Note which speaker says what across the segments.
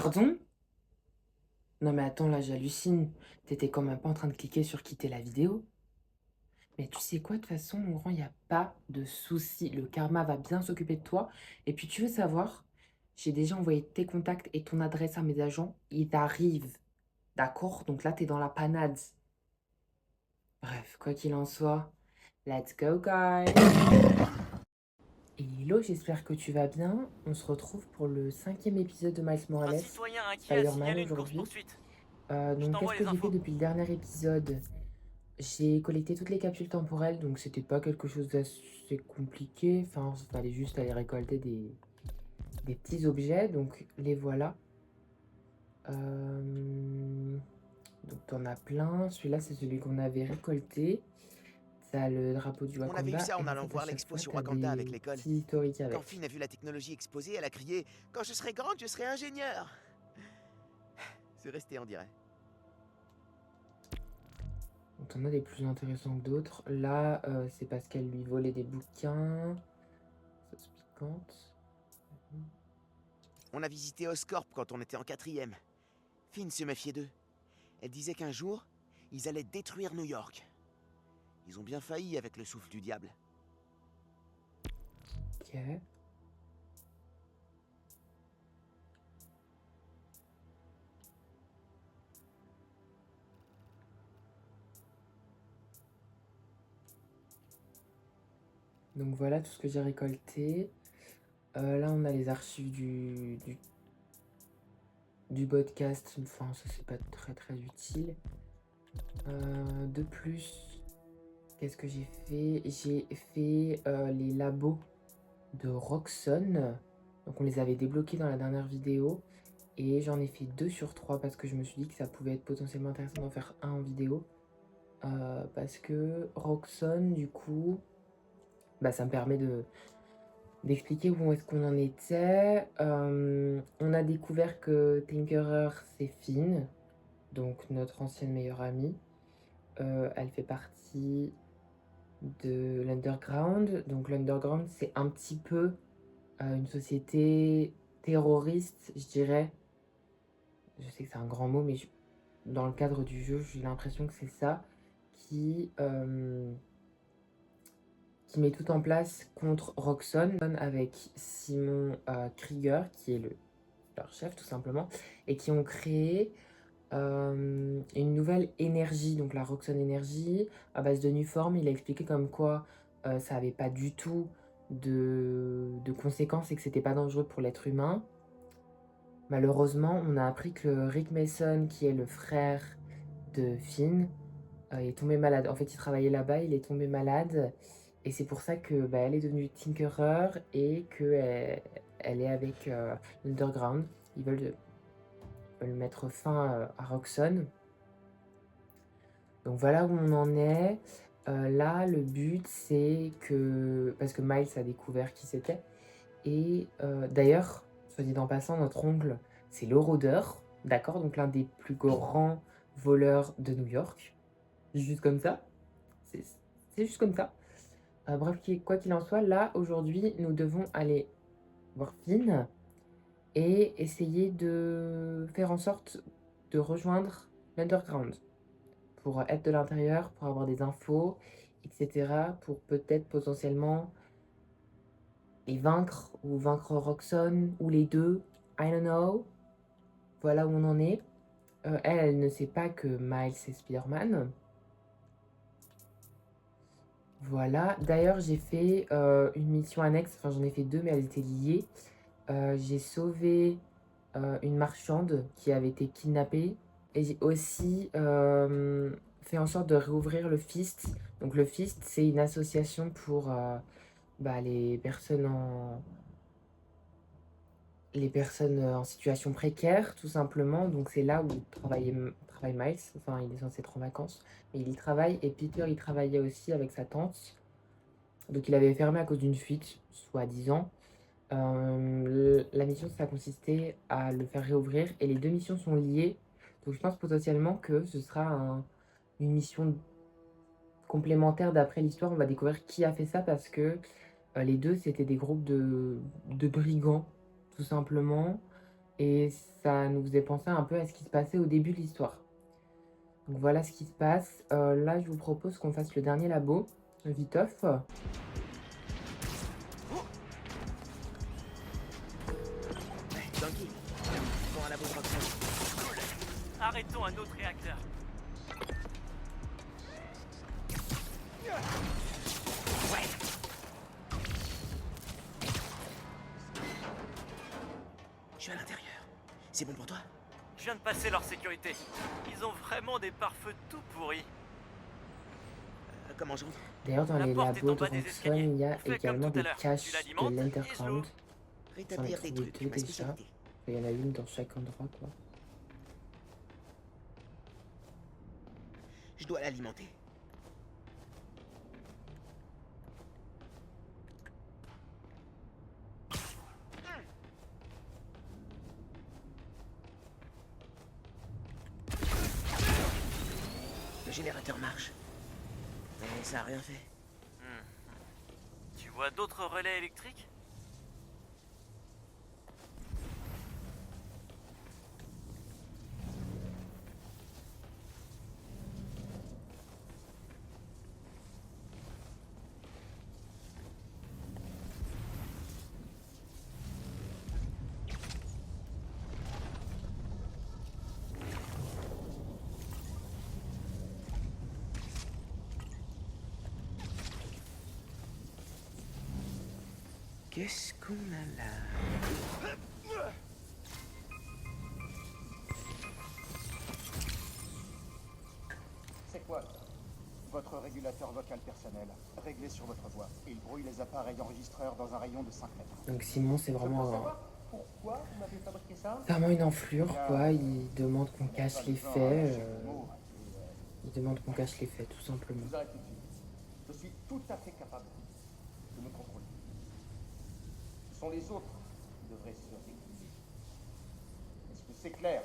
Speaker 1: Pardon? Non mais attends, là j'hallucine. T'étais quand même pas en train de cliquer sur quitter la vidéo. Mais tu sais quoi, de toute façon, mon grand, il a pas de souci. Le karma va bien s'occuper de toi. Et puis tu veux savoir, j'ai déjà envoyé tes contacts et ton adresse à mes agents. Ils t'arrivent. D'accord? Donc là, t'es dans la panade. Bref, quoi qu'il en soit, let's go, guys! Hello, j'espère que tu vas bien. On se retrouve pour le 5e épisode de Miles
Speaker 2: Un
Speaker 1: Morales
Speaker 2: citoyen inquiet a
Speaker 1: Spider-Man
Speaker 2: signalé une
Speaker 1: aujourd'hui.
Speaker 2: course-poursuite. Je
Speaker 1: Donc, qu'est-ce
Speaker 2: t'envoie
Speaker 1: que
Speaker 2: les
Speaker 1: j'ai fait
Speaker 2: infos.
Speaker 1: depuis le dernier épisode? J'ai collecté toutes les capsules temporelles, donc c'était pas quelque chose d'assez compliqué. Enfin, il fallait juste aller récolter des petits objets, donc les voilà. Donc t'en as plein. Celui-là, c'est celui qu'on avait récolté. T'as le drapeau du
Speaker 3: On avait eu
Speaker 1: Wakanda,
Speaker 3: ça
Speaker 1: et
Speaker 3: en
Speaker 1: en
Speaker 3: allant
Speaker 1: fait, à
Speaker 3: voir
Speaker 1: chaque
Speaker 3: l'expo
Speaker 1: fois,
Speaker 3: sur
Speaker 1: t'as
Speaker 3: Wakanda avec
Speaker 1: des
Speaker 3: l'école.
Speaker 1: petits historiques
Speaker 3: Quand
Speaker 1: avec.
Speaker 3: Finn a vu la technologie exposée, elle a crié « Quand je serai grande, je serai ingénieur !» C'est resté, on dirait.
Speaker 1: Donc t'en as des plus intéressants que d'autres. Là, c'est parce qu'elle lui volait des bouquins. Ça se piquante.
Speaker 3: On a visité Oscorp quand on était en 4e. Finn se méfiait d'eux. Elle disait qu'un jour, ils allaient détruire New York. Ils ont bien failli avec le souffle du diable.
Speaker 1: Ok. Donc voilà tout ce que j'ai récolté. Là, on a les archives du podcast. Enfin, ça, c'est pas très très utile. De plus, qu'est-ce que j'ai fait? J'ai fait les labos de Roxxon. Donc, on les avait débloqués dans la dernière vidéo. Et j'en ai fait 2 sur 3 parce que je me suis dit que ça pouvait être potentiellement intéressant d'en faire un en vidéo. Parce que Roxxon, du coup, bah, ça me permet d'expliquer où est-ce qu'on en était. On a découvert que Tinkerer, c'est Finn, donc notre ancienne meilleure amie. Elle fait partie de l'Underground. Donc l'Underground, c'est un petit peu une société terroriste, je dirais. Je sais que c'est un grand mot, mais dans le cadre du jeu, j'ai l'impression que c'est ça qui met tout en place contre Roxxon avec Simon Krieger, qui est leur chef tout simplement, et qui ont créé une nouvelle énergie, donc la Roxxon Energy, à base de Nuform. Il a expliqué comme quoi ça n'avait pas du tout de conséquences et que c'était pas dangereux pour l'être humain. Malheureusement, on a appris que Rick Mason, qui est le frère de Finn, est tombé malade. En fait, il travaillait là-bas, il est tombé malade. Et c'est pour ça que bah, elle est devenue Tinkerer et qu'elle elle est avec l'Underground. Ils veulent mettre fin à Roxxon. Donc voilà où on en est. Là, le but, c'est que... Parce que Miles a découvert qui c'était. Et d'ailleurs, soit dit en passant, notre oncle, c'est le rôdeur. D'accord? Donc l'un des plus grands voleurs de New York. Juste comme ça. C'est c'est juste comme ça. Bref, quoi qu'il en soit, là, aujourd'hui, nous devons aller voir Finn et essayer de faire en sorte de rejoindre l'Underground pour être de l'intérieur, pour avoir des infos, etc. Pour peut-être potentiellement les vaincre ou vaincre Roxxon ou les deux. I don't know. Voilà où on en est. Elle ne sait pas que Miles est Spider-Man. Voilà. D'ailleurs, j'ai fait une mission annexe. Enfin, j'en ai fait 2, mais elles étaient liées. J'ai sauvé une marchande qui avait été kidnappée. Et j'ai aussi fait en sorte de réouvrir le Fist. Donc le Fist, c'est une association pour bah, les personnes en situation précaire, tout simplement. Donc c'est là où travaille Miles. Enfin, il est censé être en vacances. Mais il y travaille. Et Peter, il travaillait aussi avec sa tante. Donc il avait fermé à cause d'une fuite, soi-disant. La mission, ça consistait à le faire réouvrir. Et les deux missions sont liées. Donc je pense potentiellement que ce sera une mission complémentaire d'après l'histoire. On va découvrir qui a fait ça parce que les deux, c'était des groupes de brigands, tout simplement. Et ça nous faisait penser un peu à ce qui se passait au début de l'histoire. Donc voilà ce qui se passe. Là, je vous propose qu'on fasse le dernier labo, viteuf.
Speaker 3: Donkey, pour un labo de Roxxon.
Speaker 2: Cool. Arrêtons un autre réacteur.
Speaker 3: Ouais. Je suis à l'intérieur. C'est bon pour toi?
Speaker 2: Je viens de passer leur sécurité. Ils ont vraiment des pare-feux tout pourris.
Speaker 3: Comment j'entre?
Speaker 1: D'ailleurs, dans
Speaker 2: La
Speaker 1: les
Speaker 2: porte est
Speaker 1: labos
Speaker 2: en
Speaker 1: de
Speaker 2: bas des
Speaker 1: Roxxon,
Speaker 2: escaliers.
Speaker 1: il y a
Speaker 2: Fais comme
Speaker 1: également
Speaker 2: tout à
Speaker 1: des
Speaker 2: l'heure.
Speaker 1: caches
Speaker 2: Tu
Speaker 1: de
Speaker 2: l'alimentes et je
Speaker 1: l'Interground.
Speaker 2: l'ouvre.
Speaker 3: Rétablir des
Speaker 1: trouver
Speaker 3: trucs,
Speaker 1: deux
Speaker 3: ma
Speaker 1: déjà.
Speaker 3: spécialité.
Speaker 1: Il y en a une dans chaque endroit, quoi.
Speaker 3: Je dois l'alimenter. Le générateur marche. Mais ça a rien fait.
Speaker 2: Tu vois d'autres relais électriques?
Speaker 3: Qu'est-ce qu'on a là?
Speaker 4: C'est quoi ça? Votre régulateur vocal personnel, réglé sur votre voix. Il brouille les appareils enregistreurs dans un rayon de 5 mètres.
Speaker 1: Donc Simon, c'est
Speaker 4: Je peux
Speaker 1: vraiment,
Speaker 4: savoir pourquoi vous m'avez fabriqué ça?
Speaker 1: vraiment une enflure, quoi. Il demande qu'on cache les faits. Il demande qu'on cache les faits, tout simplement.
Speaker 4: Vous arrêtez tout de suite. Je suis tout à fait capable de me contrôler. Ce sont les autres qui devraient se réguler. Est-ce que c'est clair?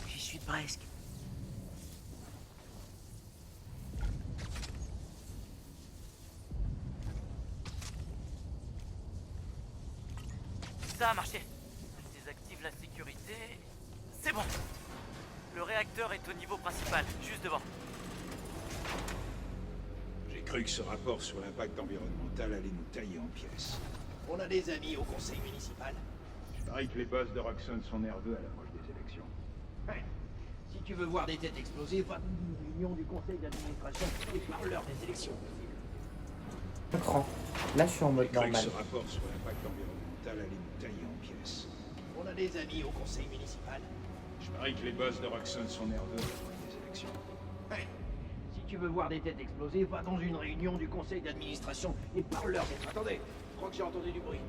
Speaker 3: J'y suis presque.
Speaker 2: Ça a marché. Je désactive la sécurité. C'est bon. Le réacteur est au niveau principal, juste devant.
Speaker 5: J'ai cru que ce rapport sur l'impact environnemental allait nous tailler en pièces.
Speaker 3: On a des amis au conseil municipal.
Speaker 5: Je parie que les boss de Roxxon sont nerveux à l'approche des élections.
Speaker 6: Ouais. Si tu veux voir des têtes exploser, va dans une réunion du conseil d'administration et parle-leur des élections.
Speaker 1: Écran. Là, je suis en
Speaker 5: J'ai
Speaker 1: mode
Speaker 5: cru que
Speaker 1: normal.
Speaker 5: ce rapport sur l'impact environnemental allait nous tailler en pièces.
Speaker 3: On a des amis au conseil municipal.
Speaker 5: Je parie que les boss de Roxxon sont nerveux à l'approche des élections.
Speaker 6: Ouais. Si tu veux voir des têtes exploser, va dans une réunion du conseil d'administration et parle-leur des...
Speaker 3: Attendez, je crois que j'ai entendu du bruit.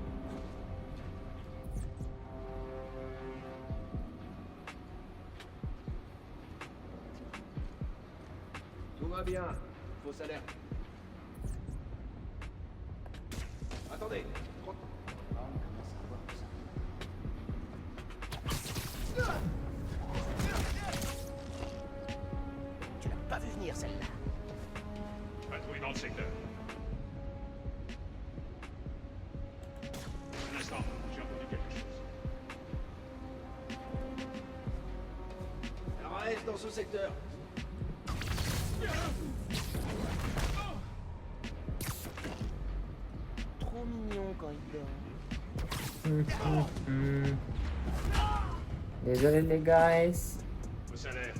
Speaker 6: Tout va bien. Fausse alerte.
Speaker 3: Attendez. Tu l'as pas vu venir celle-là.
Speaker 5: Patrouille dans le secteur. Un instant, j'ai entendu quelque chose.
Speaker 6: Alors reste dans ce secteur.
Speaker 3: Trop mignon quand il dort.
Speaker 1: Désolé les guys.
Speaker 5: Fausse alerte.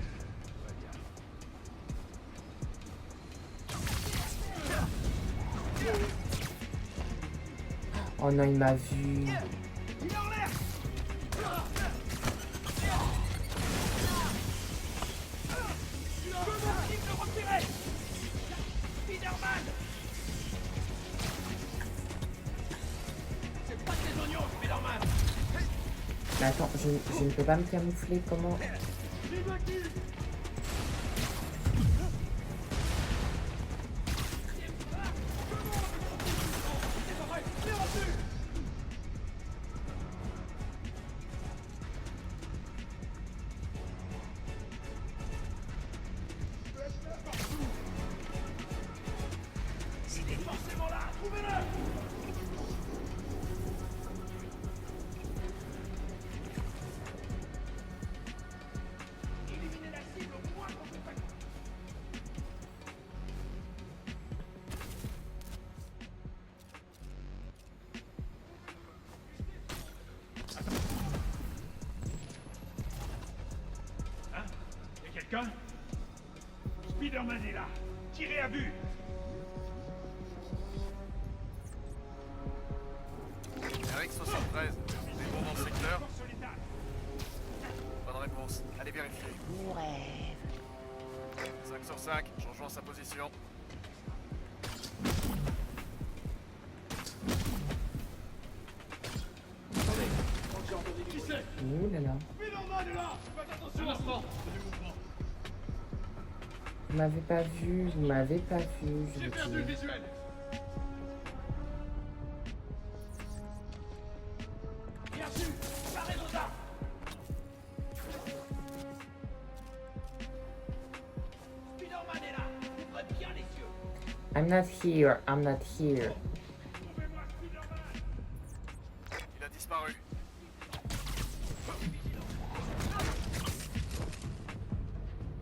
Speaker 5: Très bien.
Speaker 1: Oh non, il m'a vu. Mais attends, je ne peux pas me camoufler, comment?
Speaker 5: quelqu'un? Spider-Man est là. Tirez à vue.
Speaker 7: Eric 73, des bombes dans le secteur? Bonne réponse. Allez vérifier.
Speaker 3: Mon rêve.
Speaker 7: 5 sur 5, changeons sa position.
Speaker 1: Ouh là là. Vous m'avez pas vu, vous m'avez pas vu, je vous dis.
Speaker 6: Spider-Man est là. Ouvrez bien les yeux.
Speaker 1: I'm not here, I'm not here.
Speaker 7: Il a disparu.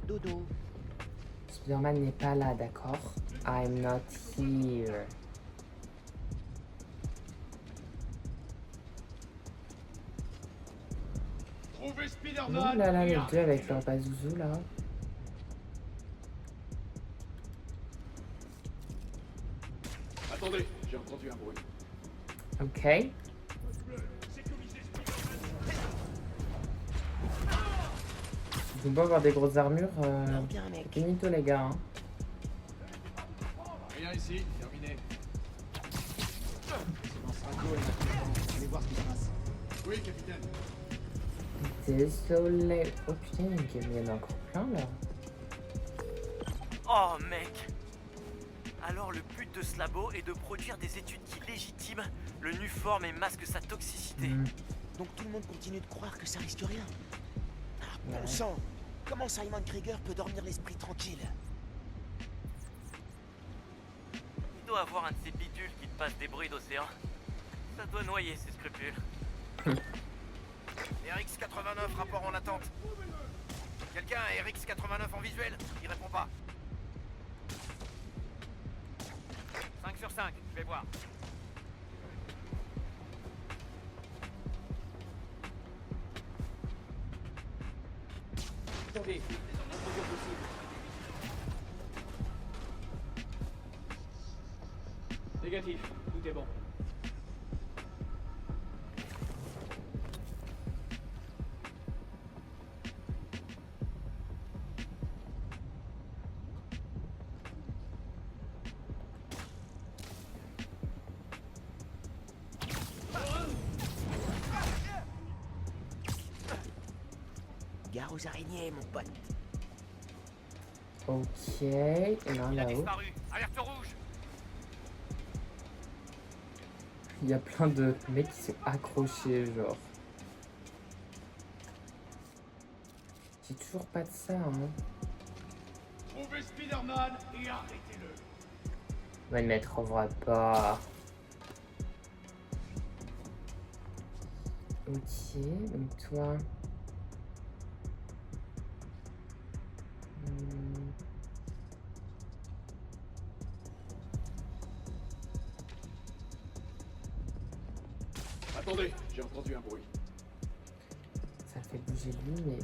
Speaker 3: Dodo.
Speaker 1: Spider-Man n'est pas là, d'accord? I'm not here.
Speaker 5: Trouvez
Speaker 1: Ouh
Speaker 5: Spider-Man.
Speaker 1: là là, les deux avec leur bazouzou là.
Speaker 5: Attendez, j'ai entendu un bruit.
Speaker 1: Ok. Ils ont beau avoir des grosses armures,
Speaker 3: Bien, mec.
Speaker 1: c'est finito les gars. Hein.
Speaker 5: Rien ici, terminé.
Speaker 6: Allez voir ce qui se passe.
Speaker 5: Oui, capitaine.
Speaker 1: Désolé. Oh putain, il y en a encore plein là.
Speaker 2: Oh mec. Alors le but de ce labo est de produire des études qui légitiment le Nuform et masquent sa toxicité.
Speaker 1: Hmm.
Speaker 3: Donc tout le monde continue de croire que ça risque rien. Ah, bon
Speaker 1: Ouais.
Speaker 3: sang. Comment Simon Krieger peut dormir l'esprit tranquille?
Speaker 2: Il doit avoir un de ces bidules qui te passe des bruits d'océan. Ça doit noyer ses scrupules.
Speaker 7: RX89, rapport en attente. Quelqu'un a RX89 en visuel? Il répond pas.
Speaker 2: 5 sur 5, je vais voir.
Speaker 6: Attendez, intrusion possible. Négatif, tout est bon.
Speaker 3: Gare aux araignées, mon pote.
Speaker 1: Ok. Et là,
Speaker 2: Il a
Speaker 1: là-haut.
Speaker 2: disparu. Alerte rouge.
Speaker 1: Il y a plein de mecs qui sont accrochés, genre. J'ai toujours pas de ça, hein.
Speaker 5: Trouvez Spider-Man et arrêtez-le.
Speaker 1: Ouais, mais elle trouvera pas. Ok, donc toi. Hmm.
Speaker 5: Attendez, j'ai entendu un bruit.
Speaker 1: Ça fait bouger lui, mais.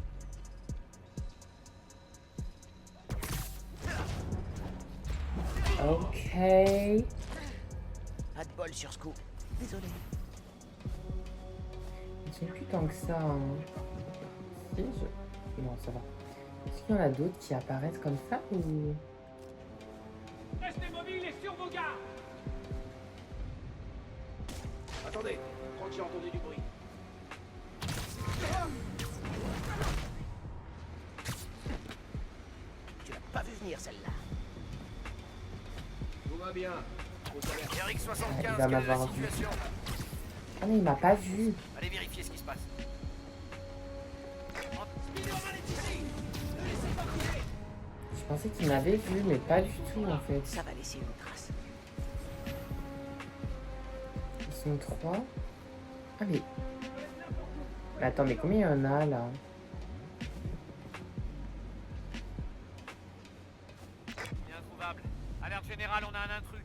Speaker 1: Ok.
Speaker 3: Pas de bol sur ce coup. Désolé.
Speaker 1: Ils sont plus tant que ça. Hein. Si, non, ça va. Est-ce qu'il y en a d'autres qui apparaissent comme ça ou.
Speaker 6: Restez mobiles et sur vos gardes. Attendez, je crois que j'ai entendu du bruit.
Speaker 3: Tu l'as pas vu venir celle-là.
Speaker 6: Tout va bien. Grosse alerte.
Speaker 1: Ah,
Speaker 7: RX75,
Speaker 1: il va
Speaker 7: quelle est la
Speaker 1: m'avoir vu.
Speaker 7: situation?
Speaker 1: Ah, mais il m'a pas vu.
Speaker 7: Allez vérifier ce qui se passe.
Speaker 6: Spider-Man est ici. Ne laissez pas couler.
Speaker 1: Je pensais qu'il m'avait vu, mais pas du tout en fait.
Speaker 3: Ça va laisser une trace.
Speaker 1: Ils sont trois. Ah, mais. Mais attends, mais combien il y en a là?
Speaker 2: Introuvable. Alerte générale, on a un intrus.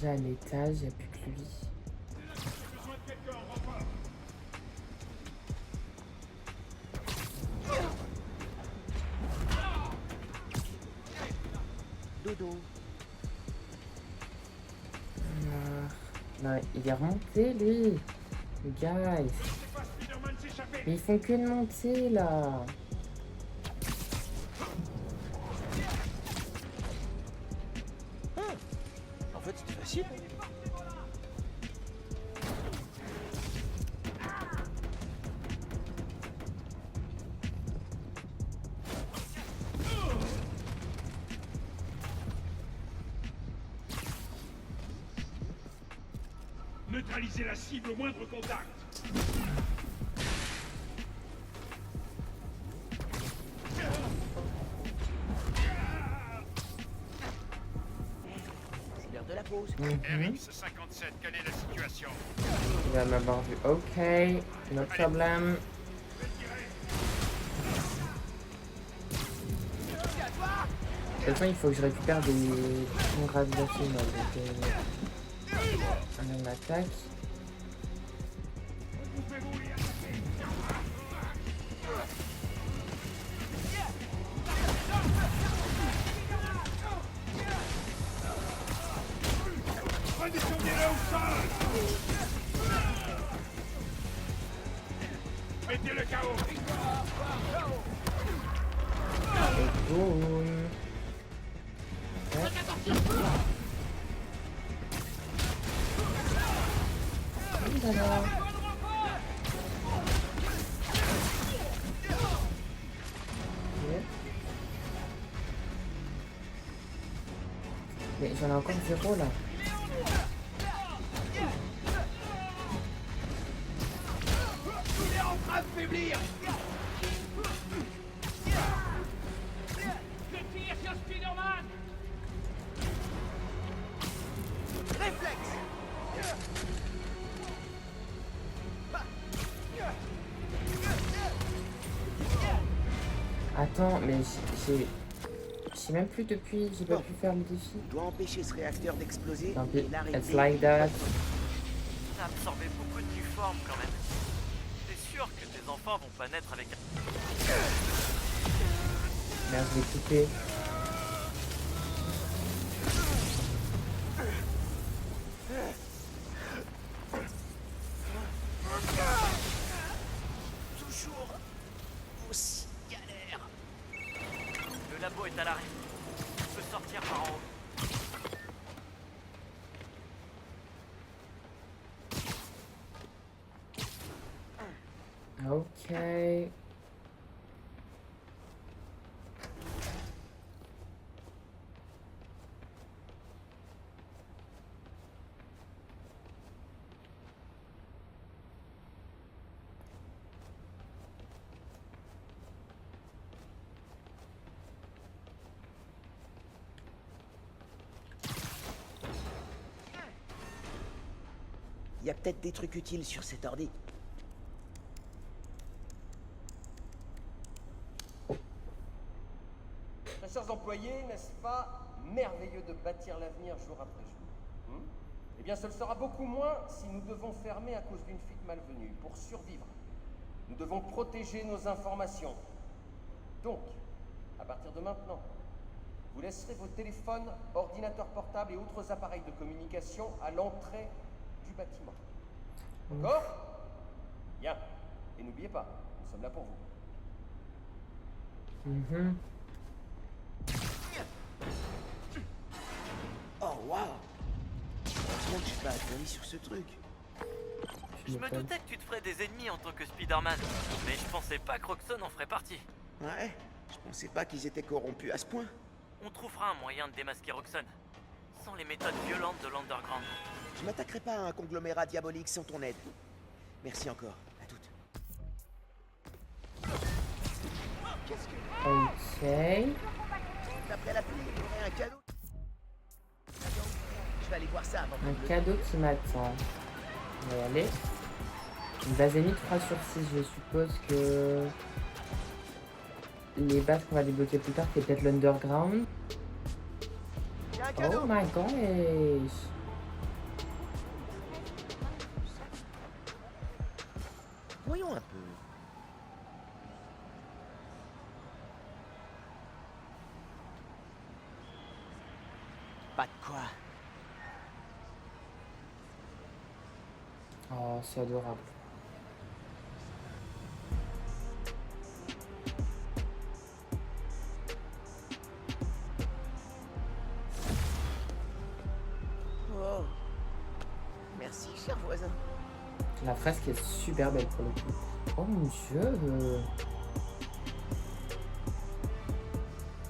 Speaker 1: déjà à l'étage, il n'y a plus que lui.
Speaker 3: Dodo.
Speaker 1: Non, il est remonté, lui. Guys. Mais ils font que de monter, là.
Speaker 3: En fait, c'était facile.
Speaker 5: Neutralisez la cible au moindre contact.
Speaker 3: C'est l'heure de la pause.
Speaker 5: RX-57, quelle est la situation?
Speaker 1: Il va m'avoir vu. Ok, no problem. De toute façon, il faut que je récupère des points gravitationnels. Donc, on attaque.
Speaker 5: Redescendez-le au sol! Mettez le chaos!
Speaker 1: Et boum. Alors. Mais j'en ai encore 0 là.
Speaker 6: Il est en train de faiblir. Je tire sur Spider-Man.
Speaker 3: Réflexe!
Speaker 1: Attends, mais j'ai... Je sais même plus depuis, j'ai pas pu faire le défi.
Speaker 3: On doit empêcher ce réacteur d'exploser
Speaker 1: Tant pis,
Speaker 3: et l'arrêter.
Speaker 1: it's like that.
Speaker 2: T'as absorbé beaucoup de nuformes quand même. T'es sûr que tes enfants vont pas naître avec un...
Speaker 1: Merde, je l'ai coupé.
Speaker 3: Toujours aussi galère.
Speaker 2: Le labo est à l'arrêt. Tu peux sortir par en haut.
Speaker 1: Ok.
Speaker 3: Il y a peut-être des trucs utiles sur cet ordi.
Speaker 4: Mes chers employés, n'est-ce pas merveilleux de bâtir l'avenir jour après jour? Eh bien, ce le sera beaucoup moins si nous devons fermer à cause d'une fuite malvenue. Pour survivre, nous devons protéger nos informations. Donc, à partir de maintenant, vous laisserez vos téléphones, ordinateurs portables et autres appareils de communication à l'entrée du bâtiment. D'accord? Bien. Et n'oubliez pas, nous sommes là pour vous.
Speaker 1: Mhm.
Speaker 3: Oh waouh! Heureusement que j'ai pas atterri sur ce truc.
Speaker 2: Je me doutais que tu te ferais des ennemis en tant que Spider-Man, mais je pensais pas que Roxxon en ferait partie.
Speaker 3: Ouais, je pensais pas qu'ils étaient corrompus à ce point.
Speaker 2: On trouvera un moyen de démasquer Roxxon, sans les méthodes violentes de l'Underground.
Speaker 3: Je m'attaquerai pas à un conglomérat diabolique sans ton aide. Merci encore, à toutes. Qu'est-ce que...
Speaker 1: Ok.
Speaker 3: Après la pluie, il y aurait un cadeau. Je vais aller voir ça avant.
Speaker 1: Un cadeau qui m'attend. On va y aller. Une base ennemie 3 sur 6. Je suppose que les bases qu'on va débloquer plus tard, c'est peut-être l'Underground.
Speaker 3: Il y a un
Speaker 1: Oh
Speaker 3: cadeau.
Speaker 1: my gosh.
Speaker 3: Voyons un peu. Pas de quoi.
Speaker 1: Oh, c'est adorable.
Speaker 3: Oh. Merci, cher voisin.
Speaker 1: La fresque est super belle pour le coup. Oh mon dieu.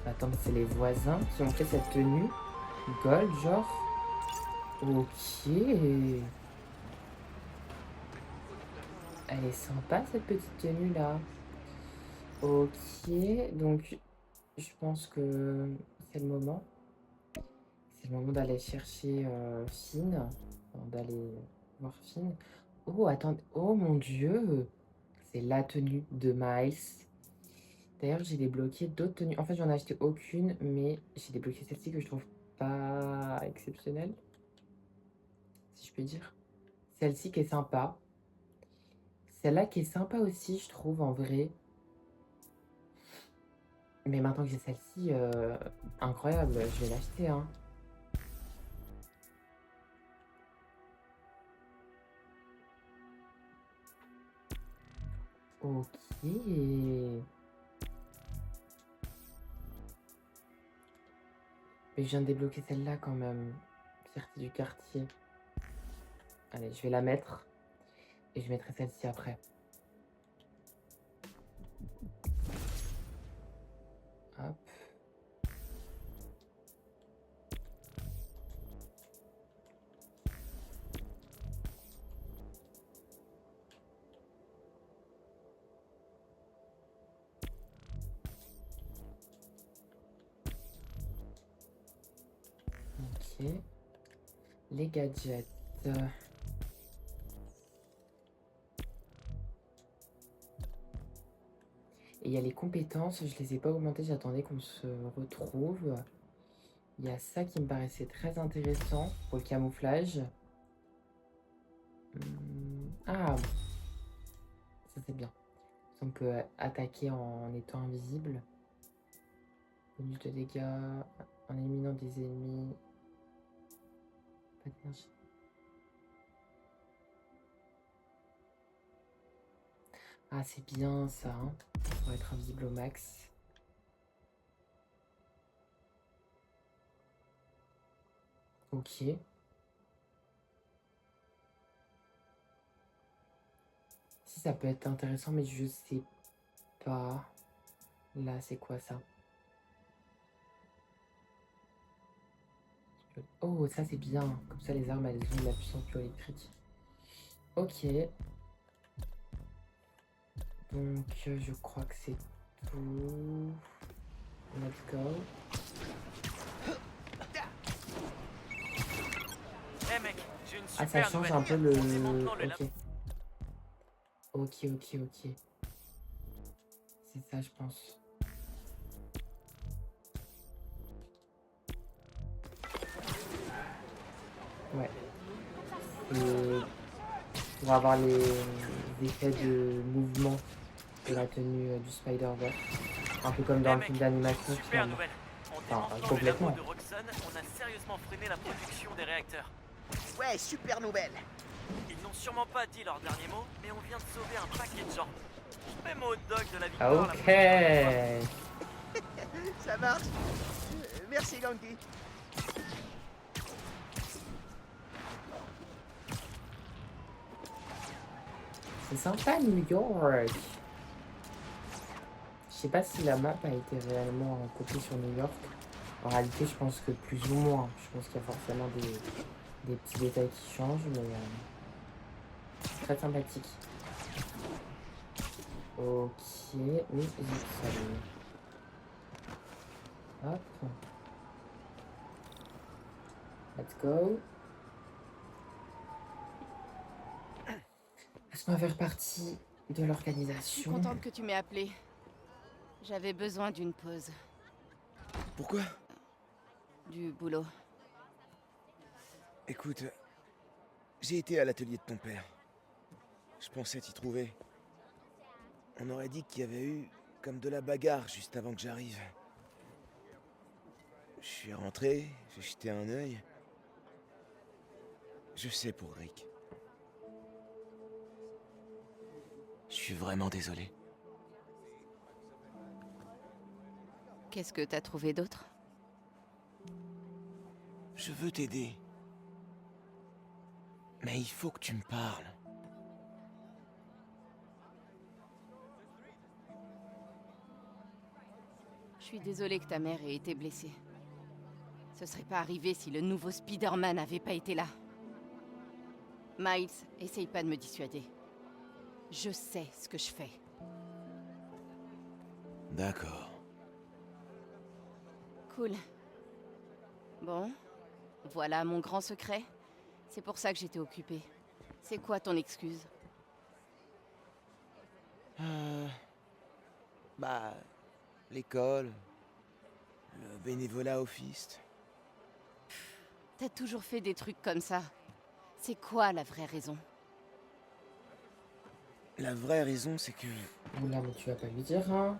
Speaker 1: Attends, mais c'est les voisins qui ont fait cette tenue gold, genre. Ok. Elle est sympa cette petite tenue là. Ok, donc je pense que c'est le moment. C'est le moment d'aller chercher Finn. Enfin, d'aller voir Finn. Oh, attendez. Oh mon dieu. C'est la tenue de Miles. D'ailleurs, j'ai débloqué d'autres tenues. En fait, j'en ai acheté aucune, mais j'ai débloqué celle-ci que je trouve pas exceptionnelle, si je peux dire. Celle-ci qui est sympa. Celle-là qui est sympa aussi, je trouve, en vrai. Mais maintenant que j'ai celle-ci, incroyable, je vais l'acheter, hein. Ok. Mais je viens de débloquer celle-là quand même. Fierté du quartier. Allez, je vais la mettre. Et je mettrai celle-ci après. Hop. Ok. Les gadgets. Et il y a les compétences, je les ai pas augmentées, j'attendais qu'on se retrouve. Il y a ça qui me paraissait très intéressant pour le camouflage. Ah, ça c'est bien. On peut attaquer en étant invisible. Bonus de dégâts en éliminant des ennemis. Pas d'énergie. Ah, c'est bien ça, hein, pour être invisible au max. Ok. Si ça peut être intéressant, mais je sais pas. Là, c'est quoi ça? Oh, ça c'est bien. Comme ça, les armes, elles ont de la puissance bioélectrique. Ok. Donc, je crois que c'est tout. Let's go.
Speaker 2: Eh mec, j'ai une
Speaker 1: Ah, ça
Speaker 2: super
Speaker 1: change
Speaker 2: nouvelle.
Speaker 1: un peu le...
Speaker 2: On démonte le lab.
Speaker 1: Ok. Ok. C'est ça, je pense. Ouais. Et pour avoir les effets de mouvement de la tenue du Spider-Verse. Un peu comme dans
Speaker 2: Eh
Speaker 1: le
Speaker 2: mec,
Speaker 1: film d'animation,
Speaker 2: super
Speaker 1: finalement.
Speaker 2: nouvelle. En
Speaker 1: Enfin,
Speaker 2: démantelant le
Speaker 1: complètement.
Speaker 2: labo de Roxxon, on a sérieusement freiné la production des réacteurs.
Speaker 3: Ouais, super nouvelle.
Speaker 2: Ils n'ont sûrement pas dit leur dernier mot, mais on vient de sauver un paquet de gens. Même au hot dog de la victoire la
Speaker 1: Ok.
Speaker 2: prochaine
Speaker 3: Ça marche. Merci, Ganky.
Speaker 1: C'est sympa, New York. Je sais pas si la map a été réellement copiée sur New York. En réalité, je pense que plus ou moins. Je pense qu'il y a forcément des petits détails qui changent, mais très sympathique. Ok, oui, salut. Hop. Let's go. Est-ce qu'on va faire partie de
Speaker 8: Je suis
Speaker 1: l'organisation?
Speaker 8: contente que tu m'aies appelé. J'avais besoin d'une pause.
Speaker 3: Pourquoi?
Speaker 8: Du boulot.
Speaker 3: Écoute, j'ai été à l'atelier de ton père. Je pensais t'y trouver. On aurait dit qu'il y avait eu comme de la bagarre juste avant que j'arrive. Je suis rentré, j'ai jeté un œil. Je sais pour Rick. Je suis vraiment désolé.
Speaker 8: Qu'est-ce que t'as trouvé d'autre?
Speaker 3: Je veux t'aider. Mais il faut que tu me parles.
Speaker 8: Je suis désolée que ta mère ait été blessée. Ce serait pas arrivé si le nouveau Spider-Man n'avait pas été là. Miles, essaye pas de me dissuader. Je sais ce que je fais.
Speaker 3: D'accord.
Speaker 8: Cool. Bon, voilà mon grand secret. C'est pour ça que j'étais occupée. C'est quoi ton excuse?
Speaker 3: Bah... l'école... le bénévolat au Fist...
Speaker 8: T'as toujours fait des trucs comme ça. C'est quoi la vraie raison?
Speaker 3: La vraie raison, c'est que...
Speaker 1: Oula, mais tu vas pas lui dire, hein.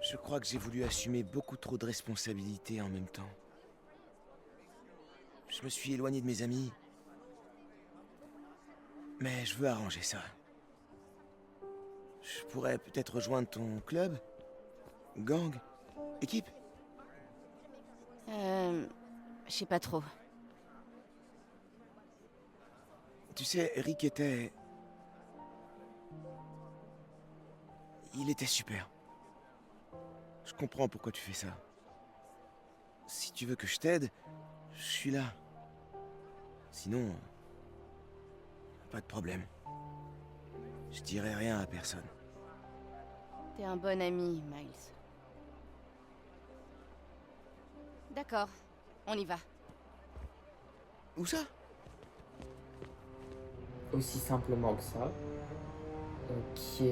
Speaker 3: je crois que j'ai voulu assumer beaucoup trop de responsabilités en même temps. Je me suis éloigné de mes amis. Mais je veux arranger ça. Je pourrais peut-être rejoindre ton club? Gang? Équipe?
Speaker 8: Je sais pas trop.
Speaker 3: Tu sais, Rick était... il était super. Je comprends pourquoi tu fais ça. Si tu veux que je t'aide, je suis là. Sinon... pas de problème. Je dirai rien à personne.
Speaker 8: T'es un bon ami, Miles. D'accord, on y va.
Speaker 3: Où ça?
Speaker 1: Aussi simplement que ça. Ok.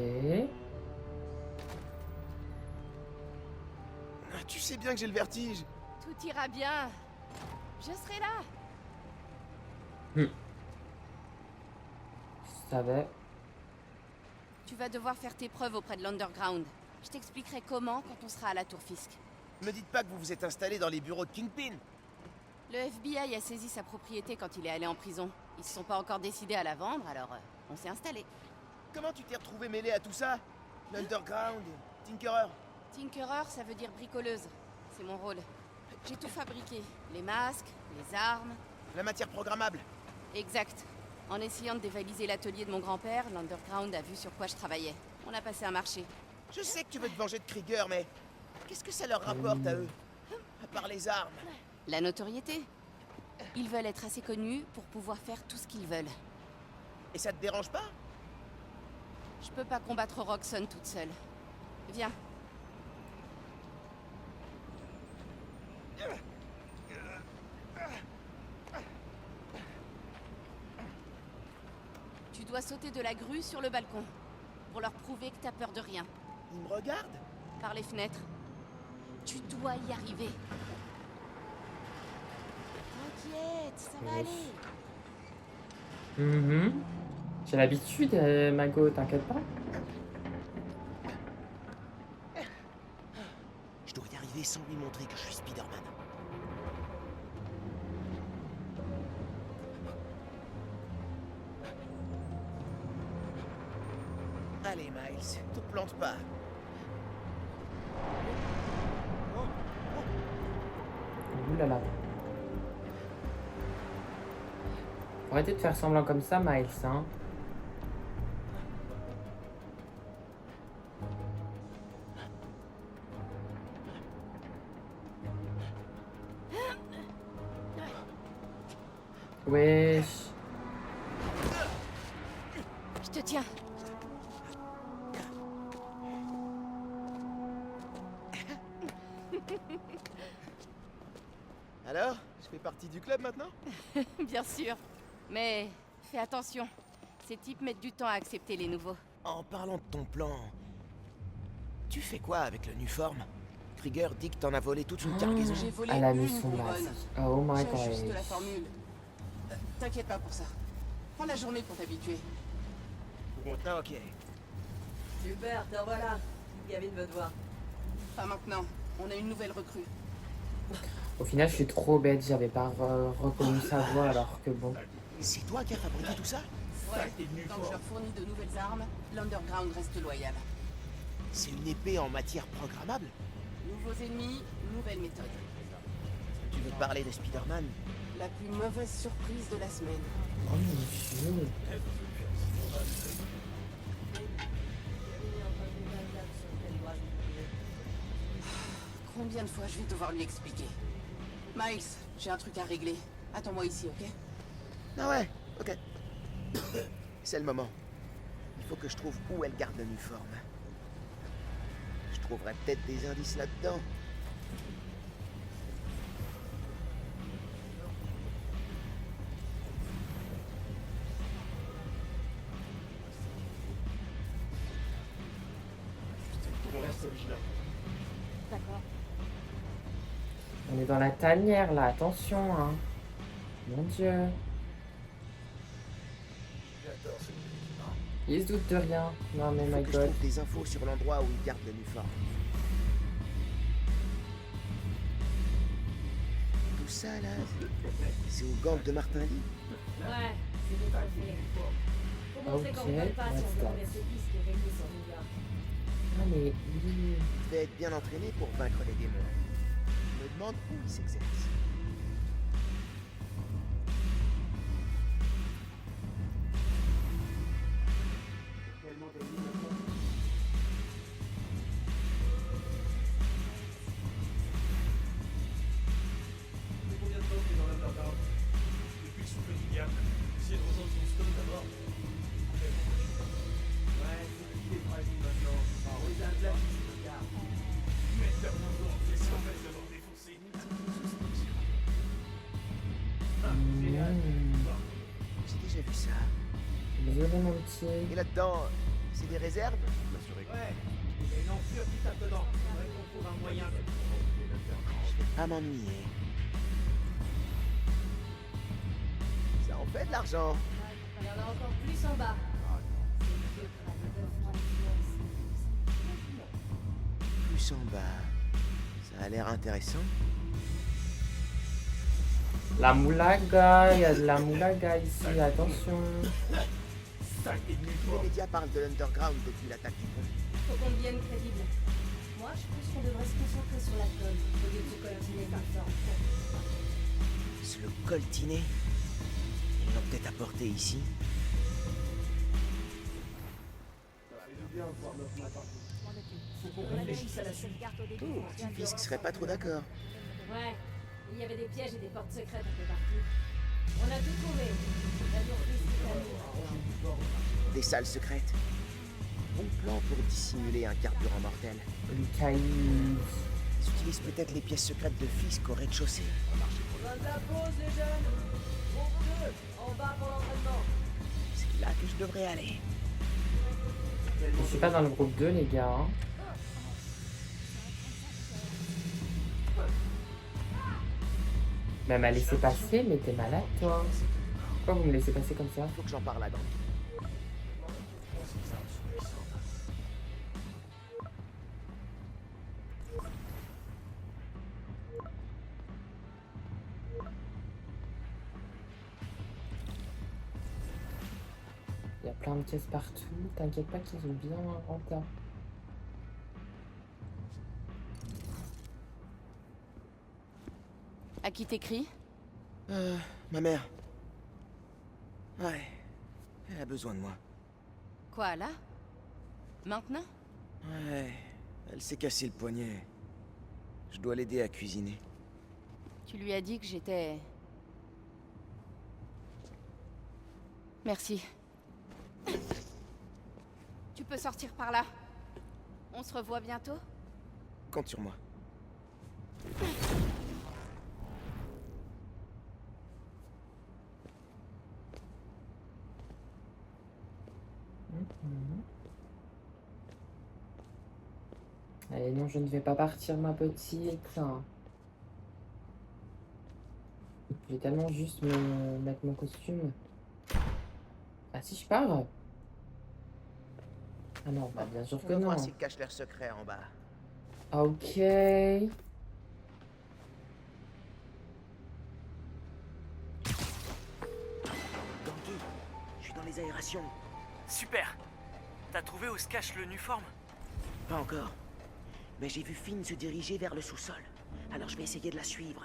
Speaker 3: Ah, tu sais bien que j'ai le vertige.
Speaker 8: Tout ira bien. Je serai là.
Speaker 1: Je savais.
Speaker 8: Tu vas devoir faire tes preuves auprès de l'Underground. Je t'expliquerai comment quand on sera à la Tour Fisk.
Speaker 3: Me dites pas que vous vous êtes installé dans les bureaux de Kingpin.
Speaker 8: Le FBI a saisi sa propriété quand il est allé en prison. Ils se sont pas encore décidés à la vendre, alors on s'est installé.
Speaker 3: Comment tu t'es retrouvé mêlé à tout ça? L'Underground, Tinkerer.
Speaker 8: Tinkerer, ça veut dire bricoleuse. C'est mon rôle. J'ai tout fabriqué. Les masques, les armes.
Speaker 3: La matière programmable.
Speaker 8: Exact. En essayant de dévaliser l'atelier de mon grand-père, l'Underground a vu sur quoi je travaillais. On a passé un marché.
Speaker 3: Je sais que tu veux te venger de Krieger, mais... qu'est-ce que ça leur rapporte à eux? À part les armes.
Speaker 8: La notoriété. Ils veulent être assez connus pour pouvoir faire tout ce qu'ils veulent.
Speaker 3: Et ça te dérange pas?
Speaker 8: Je peux pas combattre Roxxon toute seule. Viens. Tu dois sauter de la grue sur le balcon. Pour leur prouver que t'as peur de rien.
Speaker 3: Ils me regardent?
Speaker 8: Par les fenêtres. Tu dois y arriver. T'inquiète, ça va aller.
Speaker 1: J'ai l'habitude, Mago, t'inquiète pas.
Speaker 3: Je dois y arriver sans lui montrer que je suis Spider-Man. Allez, Miles, te plante pas.
Speaker 1: Ouh là là. Faut arrêter de faire semblant comme ça, Miles, hein. Wesh.
Speaker 8: Je te tiens.
Speaker 3: Alors, je fais partie du club maintenant?
Speaker 8: Bien sûr. Mais fais attention. Ces types mettent du temps à accepter les nouveaux.
Speaker 3: En parlant de ton plan, tu fais quoi avec le Nuform? Krieger dit que t'en as volé toute une cargaison.
Speaker 8: J'ai volé
Speaker 1: Elle a
Speaker 8: une
Speaker 1: mis son
Speaker 8: bonbonne.
Speaker 1: masque. Oh my
Speaker 8: J'ajuste la
Speaker 1: god.
Speaker 8: formule. T'inquiète pas pour ça. Prends la journée pour t'habituer.
Speaker 3: Ok.
Speaker 9: Super, te revoilà. Gavin veut te voir.
Speaker 8: Pas maintenant. On a une nouvelle recrue.
Speaker 1: Au final, je suis trop bête, j'avais pas reconnu sa voix alors que bon.
Speaker 3: C'est toi qui as fabriqué tout ça?
Speaker 8: Ouais, tant que je leur fournis de nouvelles armes, l'Underground reste loyal.
Speaker 3: C'est une épée en matière programmable?
Speaker 8: Nouveaux ennemis, nouvelle méthode.
Speaker 3: Tu veux parler de Spider-Man?
Speaker 8: La plus mauvaise surprise de la semaine.
Speaker 1: Oh mon dieu.
Speaker 8: Combien de fois je vais devoir lui expliquer? Miles, j'ai un truc à régler. Attends-moi ici, ok?
Speaker 3: Ah ouais, ok. C'est le moment. Il faut que je trouve où elle garde l'uniforme. Je trouverai peut-être des indices là-dedans.
Speaker 8: D'accord.
Speaker 1: On est dans la tanière là, attention hein. Mon dieu. Il se doute de rien. Non mais
Speaker 3: Il faut
Speaker 1: my
Speaker 3: que je
Speaker 1: god.
Speaker 3: trouve des infos sur l'endroit où ils gardent l'uniforme. Tout ça là, c'est au gang de Martin Lee.
Speaker 9: Ouais, c'est des trophées. Faut montrer qu'on rigole pas si on veut remettre ce fils qui est régné sur New York.
Speaker 1: Ah mais oui.
Speaker 3: Il devait être bien entraîné pour vaincre les démons. Je me demande où il s'exerce. J'ai déjà vu ça.
Speaker 1: Désolé mon petit.
Speaker 3: Et là-dedans, c'est des réserves?
Speaker 6: Ouais, il y a une enflure qui tape dedans. Faudrait qu'on trouve un moyen.
Speaker 3: Je vais pas m'ennuyer. Ça en fait de l'argent.
Speaker 9: Il y en a encore plus en bas.
Speaker 3: Plus en bas. Ça a l'air intéressant.
Speaker 1: La moulaga, il y a de la moulaga ici, attention.
Speaker 3: Les médias parlent de l'Underground depuis l'attaque du pont.
Speaker 9: Faut qu'on devienne crédible. Moi, je pense qu'on devrait se concentrer sur la com au lieu de se coltiner comme ça.
Speaker 3: Se le coltiner. Ils l'ont peut-être apporté ici.
Speaker 9: On a réussi à la sauvegarde au début.
Speaker 3: Fisk serait pas trop d'accord.
Speaker 9: Ouais, il y avait des pièges et des portes secrètes un peu partout. On a tout trouvé. La surprise est à nous.
Speaker 3: Des salles secrètes. Bon plan pour dissimuler un carburant mortel.
Speaker 1: Le caillou.
Speaker 3: Ils utilisent peut-être les pièces secrètes de Fisk au rez-de-chaussée.
Speaker 9: Fin de la pause, les jeunes. Groupe 2, en bas pour l'entraînement.
Speaker 3: C'est là que je devrais aller.
Speaker 1: Je suis pas dans le groupe 2 les gars. Hein. Elle m'a laissé passer, mais t'es malade toi. Pourquoi vous me laissez passer comme ça?
Speaker 3: Faut que j'en parle à Gang.
Speaker 1: Il y a plein de caisses partout. T'inquiète pas qu'ils ont bien rempli.
Speaker 8: À qui t'écris?
Speaker 3: Ma mère. Ouais. Elle a besoin de moi.
Speaker 8: Quoi, là? Maintenant?
Speaker 3: Ouais. Elle s'est cassé le poignet. Je dois l'aider à cuisiner.
Speaker 8: Tu lui as dit que j'étais... Merci. Tu peux sortir par là. On se revoit bientôt?
Speaker 3: Compte sur moi.
Speaker 1: Allez, non, je ne vais pas partir, ma petite. Je vais tellement juste me mettre mon costume. Ah si, je pars. Ah non, bah bien sûr
Speaker 6: On
Speaker 1: que
Speaker 6: va
Speaker 1: non.
Speaker 6: voir s'ils cachent leurs secrets en bas.
Speaker 1: Ok.
Speaker 3: Ganke, je suis dans les aérations.
Speaker 2: Super. T'as trouvé où se cache le Nuform?
Speaker 3: Pas encore. Mais j'ai vu Finn se diriger vers le sous-sol. Alors je vais essayer de la suivre.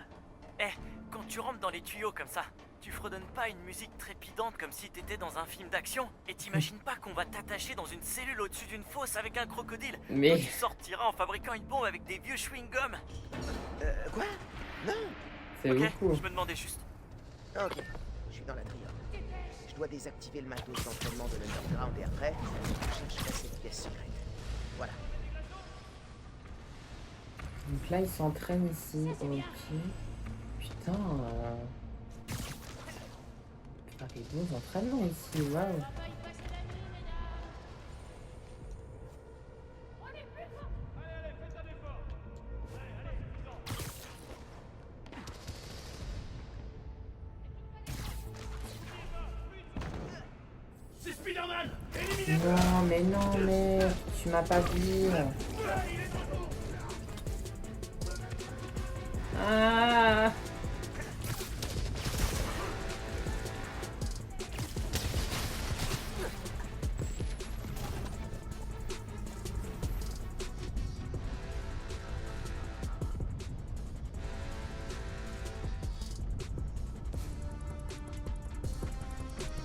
Speaker 2: Eh, quand tu rentres dans les tuyaux comme ça, tu fredonnes pas une musique trépidante comme si t'étais dans un film d'action? Et t'imagines pas qu'on va t'attacher dans une cellule au-dessus d'une fosse avec un crocodile?
Speaker 1: Mais-
Speaker 2: Toi, tu sortiras en fabriquant une bombe avec des vieux chewing-gums.
Speaker 3: Quoi? Non.
Speaker 1: C'est
Speaker 2: Ok,
Speaker 1: beaucoup.
Speaker 2: je me demandais juste.
Speaker 3: Ok, je suis dans la triade. Je dois désactiver le matos d'entraînement de l'Underground et après, je chercherai cette pièce secrète. Voilà.
Speaker 1: Donc là, ils s'entraînent ici. Ok. Putain. Faire des bons entraînements ici. Waouh. Non, mais non, mais tu m'as pas vu. Ah.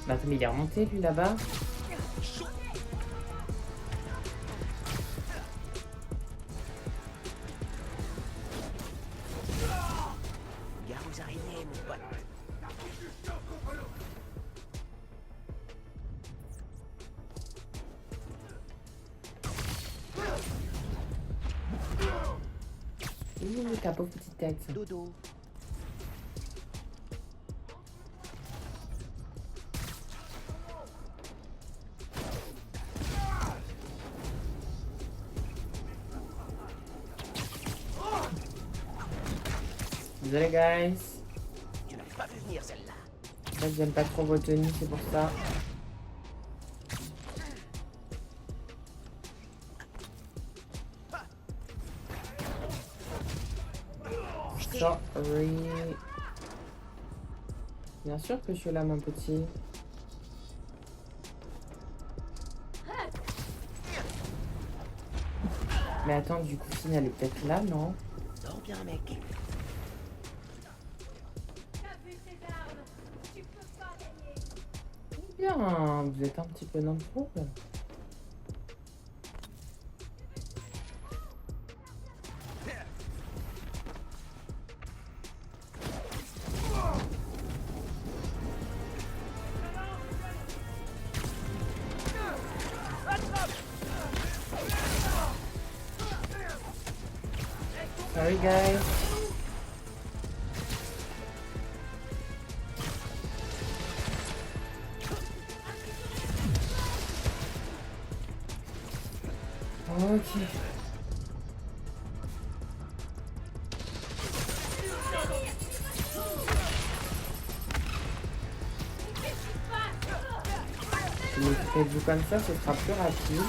Speaker 1: Bah attends, mais il est remonté lui là-bas.
Speaker 3: Gare aux araignées, mon pote.
Speaker 1: Ouh, ta pauvre petite tête.
Speaker 3: Dodo.
Speaker 1: Désolé, guys.
Speaker 3: Tu n'avais pas vu venir celle-là.
Speaker 1: En fait, j'aime pas trop vos tenues, c'est pour ça. Sorry. Bien sûr que je suis là, mon petit. Mais attends, du coup, Finn, elle est peut-être là, non?
Speaker 3: Dors bien, mec.
Speaker 9: T'as vu tes armes? Tu peux pas gagner.
Speaker 1: Bien, vous êtes un petit peu dans le trouble. Sorry, guys. Ok. Si vous faites-vous comme ça, ce sera plus rapide.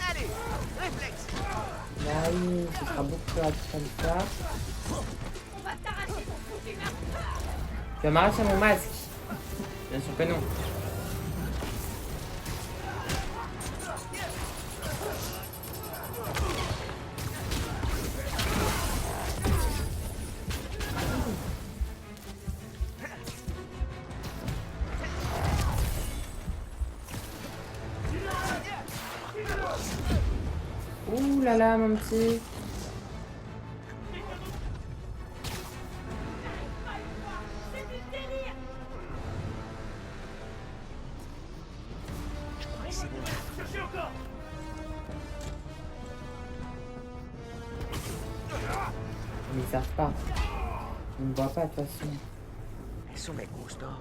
Speaker 6: Allez, réflexe.
Speaker 1: Là, oui, ce sera beaucoup plus rapide comme ça.
Speaker 9: On va t'arracher ton foutu masque.
Speaker 1: Tu vas m'arracher mon masque. Bien sûr que non. Ouh là là, mon petit.
Speaker 3: Je crois que c'est bon.
Speaker 1: Mais ils savent pas. Ils ne voient pas de toute façon.
Speaker 3: Elles sont mes grosses dents.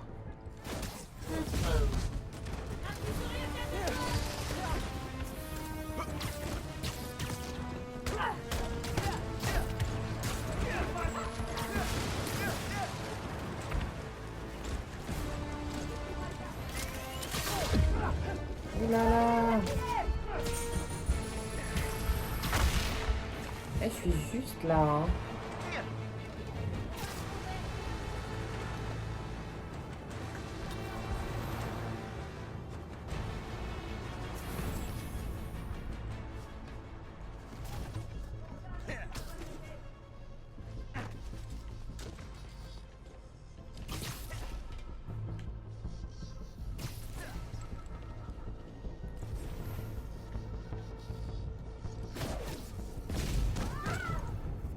Speaker 1: Ouh là là. Eh, je suis juste là, hein.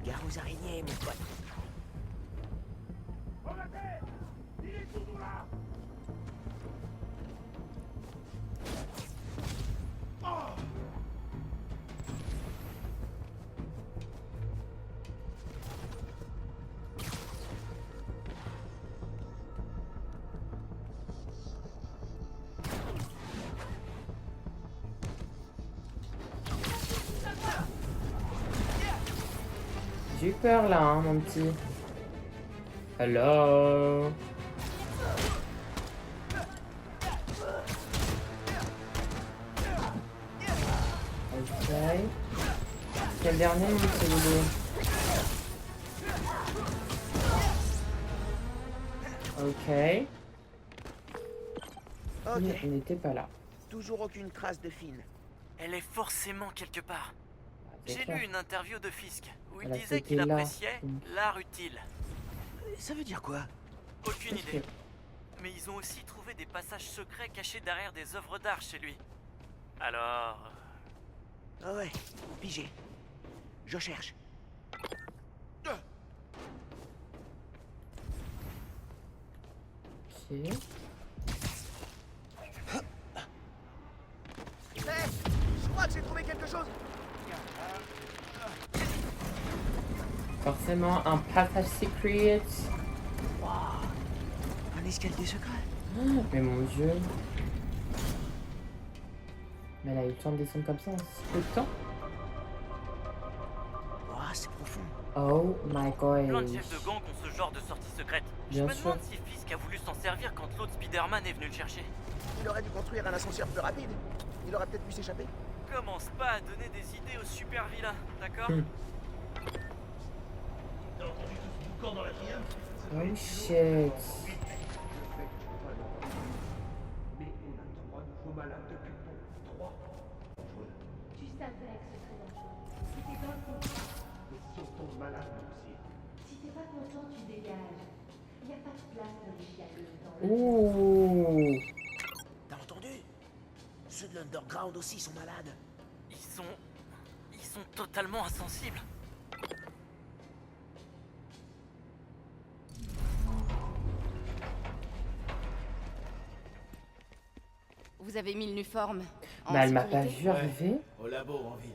Speaker 3: Gare aux araignées, mon pote.
Speaker 1: J'ai eu peur là, hein, mon petit. Hello. Ok. Quel dernier, mon petit Loulou? Ok.
Speaker 3: Ok,
Speaker 1: Il n'était pas là.
Speaker 3: toujours aucune trace de Finn.
Speaker 2: Elle est forcément quelque part.
Speaker 1: Ah, c'est
Speaker 2: J'ai
Speaker 1: clair.
Speaker 2: lu une interview de Fisk où il
Speaker 1: Elle a
Speaker 2: disait
Speaker 1: été
Speaker 2: qu'il
Speaker 1: là,
Speaker 2: appréciait
Speaker 1: donc.
Speaker 2: l'art utile.
Speaker 3: Ça veut dire quoi?
Speaker 2: Aucune
Speaker 1: Qu'est-ce
Speaker 2: idée.
Speaker 1: que-
Speaker 2: Mais ils ont aussi trouvé des passages secrets cachés derrière des œuvres d'art chez lui. Alors...
Speaker 3: Ah ouais, pigé. Je cherche.
Speaker 1: Ok.
Speaker 3: Je crois que j'ai trouvé quelque chose.
Speaker 1: Forcément, un passage secret.
Speaker 3: Un escalier secret.
Speaker 1: Oh, mais mon dieu. Mais elle a eu le temps de descendre comme ça en si peu de temps.
Speaker 3: Ouah, c'est profond.
Speaker 1: Oh my
Speaker 2: Plein de
Speaker 1: god.
Speaker 2: chefs de gang ont ce genre de sortie secrète. Je
Speaker 1: Bien
Speaker 2: me
Speaker 1: sûr.
Speaker 2: demande si Fisk a voulu s'en servir quand l'autre Spider-Man est venu le chercher.
Speaker 3: Il aurait dû construire un ascenseur plus rapide. Il aurait peut-être pu s'échapper.
Speaker 2: Commence pas à donner des idées aux super vilains, d'accord?
Speaker 1: Oh shit.
Speaker 9: Tu savais que ce serait dangereux. C'était dans le contrat. Si t'es pas content, tu dégages. Y a pas de place pour les chialeux dans le...
Speaker 1: Ouh.
Speaker 3: T'as entendu? Ceux de l'Underground aussi sont malades.
Speaker 2: Ils sont totalement insensibles.
Speaker 8: Vous avez mis le Nuform en
Speaker 1: Bah, elle m'a pas
Speaker 8: sécurité
Speaker 1: vu arriver.
Speaker 6: Au labo, en ville.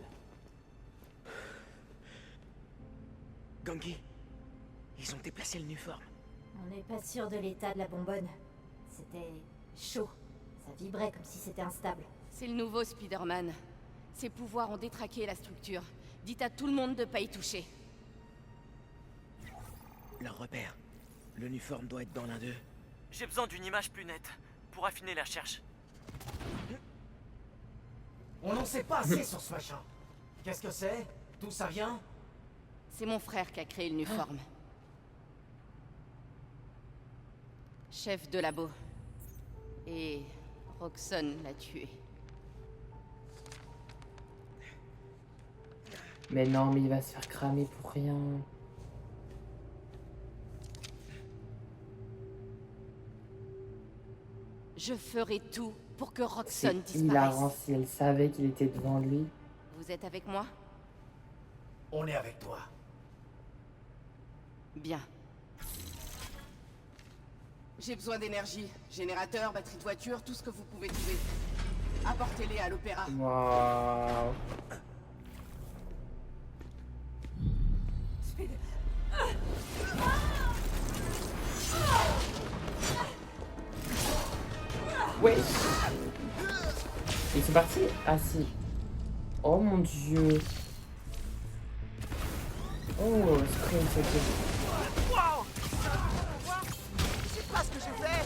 Speaker 3: Gangi, ils ont déplacé le Nuform.
Speaker 9: On n'est pas sûr de l'état de la bonbonne. C'était chaud. Ça vibrait comme si c'était instable.
Speaker 8: C'est le nouveau Spider-Man. Ses pouvoirs ont détraqué la structure. Dites à tout le monde de pas y toucher.
Speaker 3: Leur repère. Le Nuform doit être dans l'un d'eux.
Speaker 2: J'ai besoin d'une image plus nette pour affiner la recherche.
Speaker 6: On n'en sait pas assez sur ce machin. Qu'est-ce que c'est? D'où ça vient?
Speaker 8: C'est mon frère qui a créé le Nuform. Chef de labo. Et Roxxon l'a tué.
Speaker 1: Mais non, mais il va se faire cramer pour rien.
Speaker 8: Je ferai tout pour que Roxxon
Speaker 1: C'est
Speaker 8: disparaisse.
Speaker 1: hilarant si elle savait qu'il était devant lui.
Speaker 8: Vous êtes avec moi?
Speaker 6: On est avec toi.
Speaker 8: Bien.
Speaker 10: J'ai besoin d'énergie. Générateur, batterie de voiture, tout ce que vous pouvez trouver. Apportez-les à l'opéra.
Speaker 1: Waouh.
Speaker 10: Speed.
Speaker 1: Ouais. Ils sont partis? Ah si. Oh mon dieu. Oh, sprint, ok.
Speaker 3: Wow! Je sais pas ce que j'ai fait!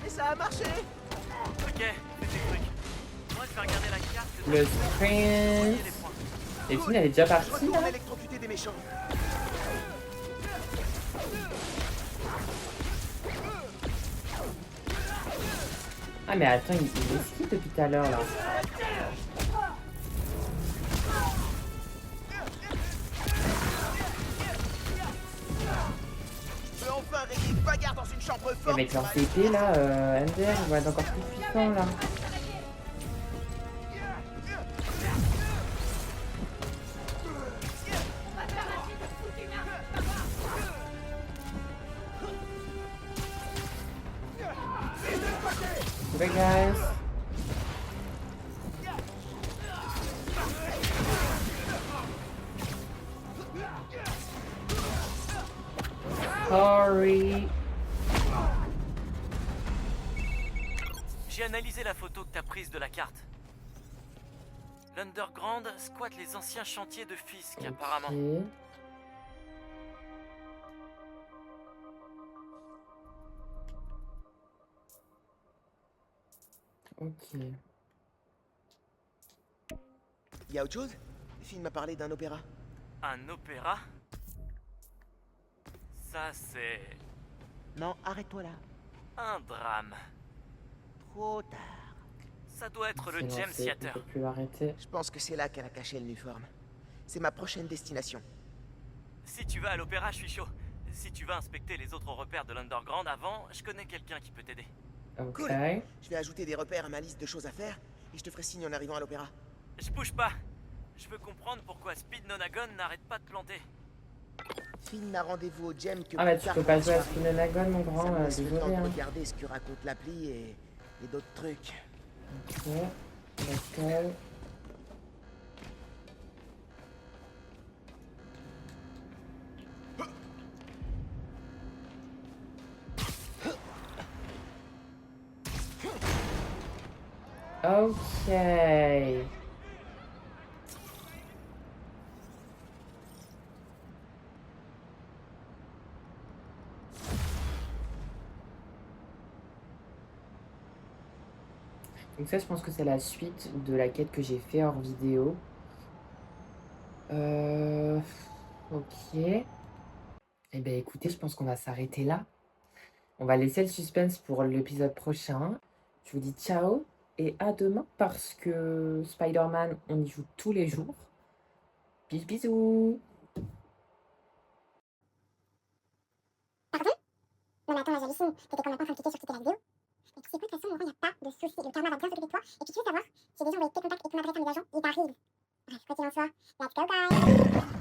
Speaker 3: Mais ça a marché!
Speaker 2: Ok, fais tes trucs.
Speaker 1: Le sprint. Et puis, elle est déjà
Speaker 3: Je
Speaker 1: partie,
Speaker 3: retourne
Speaker 1: là.
Speaker 3: électrocuter des méchants.
Speaker 1: Ah, mais attends, il esquive depuis tout à l'heure, là.
Speaker 3: Je peux enfin régler une bagarre dans une chambre
Speaker 1: Et
Speaker 3: forte.
Speaker 1: avec leur TP, là, Ender, ils vont être encore plus puissants, là. Bye, guys. Sorry.
Speaker 2: J'ai analysé la photo que t'as prise de la carte. L'Underground squatte les anciens chantiers de Fisk, apparemment.
Speaker 1: Ok.
Speaker 3: Y a autre chose? Finn m'a parlé d'un opéra.
Speaker 2: Un opéra? Ça, c'est
Speaker 3: Non, arrête-toi là.
Speaker 2: un drame.
Speaker 3: Trop tard.
Speaker 2: Ça doit être le
Speaker 1: C'est
Speaker 2: James
Speaker 1: lancé,
Speaker 2: Theater.
Speaker 1: on peut plus l'arrêter.
Speaker 3: Je pense que c'est là qu'elle a caché le Nuform. C'est ma prochaine destination.
Speaker 2: Si tu vas à l'opéra, je suis chaud. Si tu vas inspecter les autres repères de l'Underground avant, je connais quelqu'un qui peut t'aider.
Speaker 1: Ok.
Speaker 3: Cool. Je vais ajouter des repères à ma liste de choses à faire et je te ferai signe en arrivant à l'opéra.
Speaker 2: Je bouge pas. Je veux comprendre pourquoi Speed Nonagon n'arrête pas de planter.
Speaker 3: Finn n'a rendez-vous au Gem que
Speaker 1: Ah bah
Speaker 3: plus
Speaker 1: tu
Speaker 3: tard
Speaker 1: peux
Speaker 3: dans
Speaker 1: pas
Speaker 3: la
Speaker 1: jouer à
Speaker 3: soirée.
Speaker 1: Spinonagon, mon
Speaker 3: Ça
Speaker 1: grand,
Speaker 3: me laisse le temps
Speaker 1: désolé.
Speaker 3: de
Speaker 1: Hein.
Speaker 3: regarder ce que raconte l'appli et d'autres trucs.
Speaker 1: Ok. Let's go. Ok. Donc ça, je pense que c'est la suite de la quête que j'ai fait hors vidéo. Ok. Eh bien, écoutez, je pense qu'on va s'arrêter là. On va laisser le suspense pour l'épisode prochain. Je vous dis ciao et à demain parce que Spider-Man, on y joue tous les jours. Bisous, bisous.
Speaker 11: Non mais attends, là, j'hallucine. T'étais quand même pas en train de cliquer sur quitter la vidéo. Mais tu sais quoi, de toute façon, il n'y a pas de souci. Le karma va bien s'occuper de toi. Et puis tu veux savoir, si des gens envoient tes contacts et ton adresse à mes agents, ils t'arrivent. Bref, quoi qu'il en soit, let's go guys.